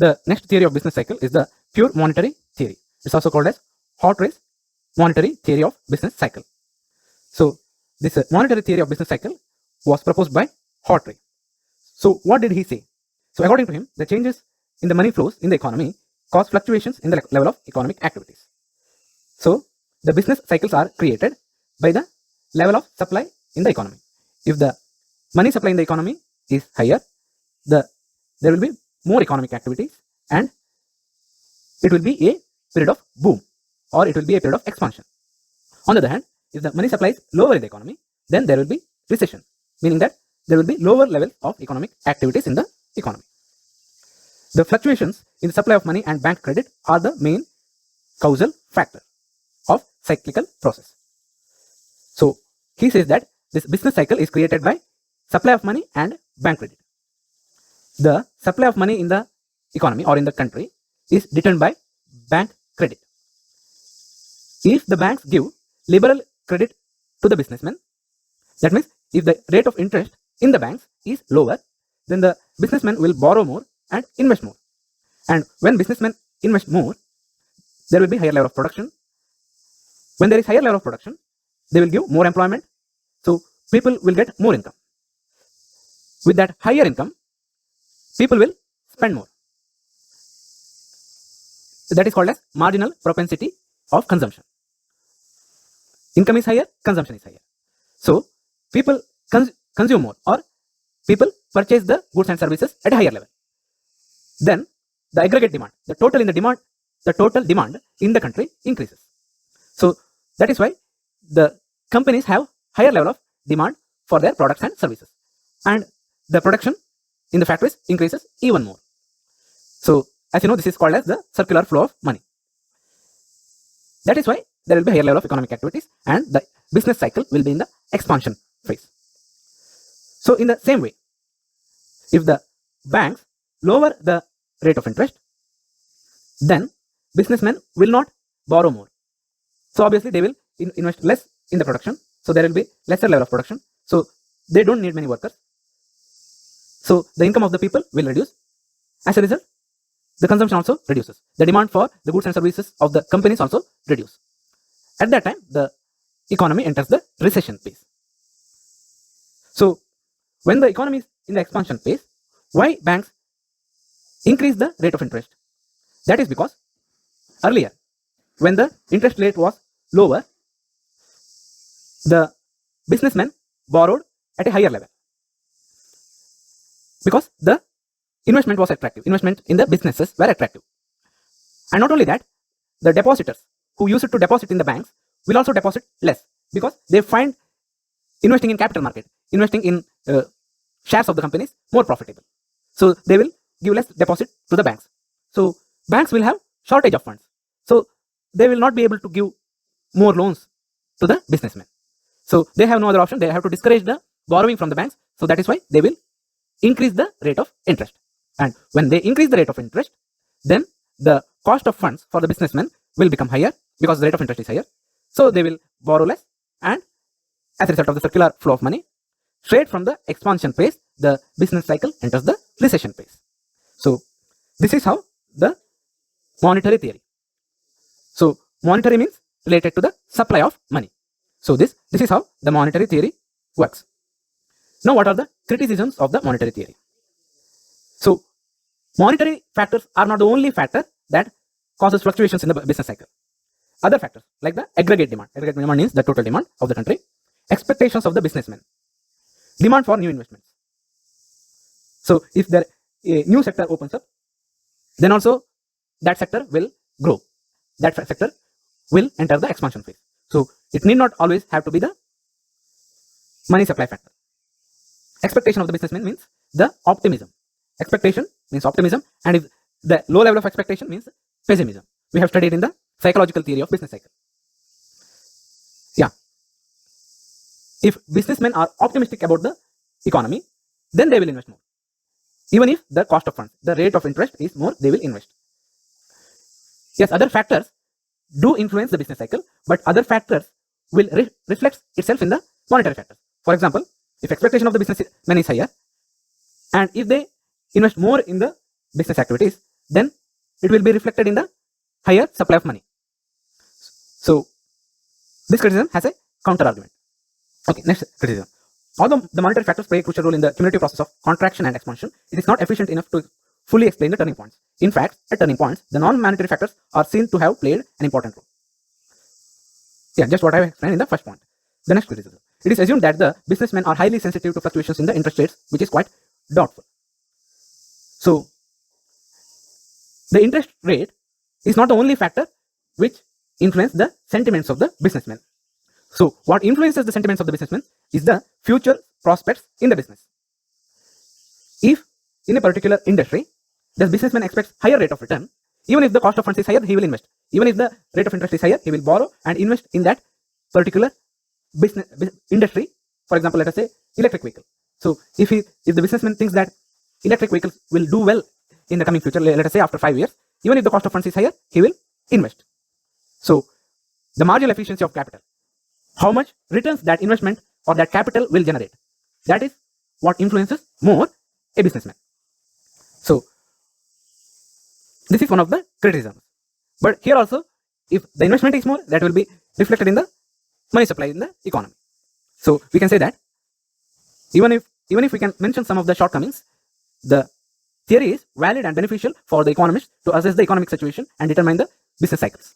The next theory of business cycle is the pure monetary theory. It's also called as Hawtrey's monetary theory of business cycle. So this monetary theory of business cycle was proposed by Hawtrey. So what did he say? So according to him, the changes in the money flows in the economy cause fluctuations in the level of economic activities. So the business cycles are created by the level of supply in the economy. If the money supply in the economy is higher, there will be more economic activities and it will be a period of boom, or it will be a period of expansion. On the other hand, if the money supply is lower in the economy, then there will be recession, meaning that there will be lower levels of economic activities in the economy. The fluctuations in the supply of money and bank credit are the main causal factor of cyclical process. So he says that this business cycle is created by supply of money and bank credit. The supply of money in the economy or in the country is determined by bank credit. If the banks give liberal credit to the businessmen, that means if the rate of interest in the banks is lower, then the businessmen will borrow more and invest more. And when businessmen invest more, there will be higher level of production. When there is higher level of production, they will give more employment. So people will get more income. With that higher income, people will spend more. That is called as marginal propensity of consumption. Income is higher, consumption is higher. So people consume more, or people purchase the goods and services at a higher level. Then the aggregate demand, the total demand in the country increases. So that is why the companies have higher level of demand for their products and services, and the production in the factories increases even more. So as you know, this is called as the circular flow of money. That is why there will be higher level of economic activities and the business cycle will be in the expansion phase. So in the same way, if the banks lower the rate of interest, then businessmen will not borrow more. So obviously they will invest less in the production. So there will be lesser level of production. So they don't need many workers. So the income of the people will reduce. As a result, the consumption also reduces. The demand for the goods and services of the companies also reduce. At that time, the economy enters the recession phase. So when the economy is in the expansion phase, why banks increase the rate of interest? That is because earlier, when the interest rate was lower, the businessmen borrowed at a higher level because the investment was attractive. Investment in the businesses were attractive. And not only that, the depositors who used to deposit in the banks will also deposit less because they find investing in capital market, investing in shares of the companies more profitable. So they will give less deposit to the banks. So banks will have shortage of funds. So they will not be able to give more loans to the businessmen. So they have no other option. They have to discourage the borrowing from the banks. So that is why they will increase the rate of interest. And when they increase the rate of interest, then the cost of funds for the businessmen will become higher because the rate of interest is higher. So they will borrow less, and as a result of the circular flow of money, straight from the expansion phase, the business cycle enters the recession phase. So this is how the monetary theory. So monetary means related to the supply of money. So this is how the monetary theory works. Now what are the criticisms of the monetary theory? So monetary factors are not the only factor that causes fluctuations in the business cycle. Other factors like the aggregate demand. Aggregate demand means the total demand of the country. Expectations of the businessmen. Demand for new investments. So if a new sector opens up, then also that sector will grow. That sector will enter the expansion phase. So it need not always have to be the money supply factor. Expectation of the businessman means the optimism. Expectation means optimism, and if the low level of expectation means pessimism. We have studied in the psychological theory of business cycle. Yeah. If businessmen are optimistic about the economy, then they will invest more. Even if the cost of funds, the rate of interest is more, they will invest. Yes, other factors do influence the business cycle, but other factors will reflect itself in the monetary factors. For example, if expectation of the businessman is higher, and if they invest more in the business activities, then it will be reflected in the higher supply of money. So this criticism has a counter argument. Okay, next criticism. Although the monetary factors play a crucial role in the cumulative process of contraction and expansion, it is not efficient enough to fully explain the turning points. In fact, at turning points, the non-monetary factors are seen to have played an important role. Yeah, just what I explained in the first point. The next criticism. It is assumed that the businessmen are highly sensitive to fluctuations in the interest rates, which is quite doubtful. So, the interest rate is not the only factor which influences the sentiments of the businessmen. So, what influences the sentiments of the businessmen is the future prospects in the business. If in a particular industry, the businessman expects higher rate of return, even if the cost of funds is higher, he will invest. Even if the rate of interest is higher, he will borrow and invest in that particular business industry. For example, let us say electric vehicle. So if the businessman thinks that electric vehicles will do well in the coming future, let us say after 5 years, even if the cost of funds is higher, he will invest. So the marginal efficiency of capital, how much returns that investment or that capital will generate, that is what influences more a businessman. So this is one of the criticisms. But here also, if the investment is more, that will be reflected in the money supply in the economy. So we can say that even if we can mention some of the shortcomings, the theory is valid and beneficial for the economists to assess the economic situation and determine the business cycles.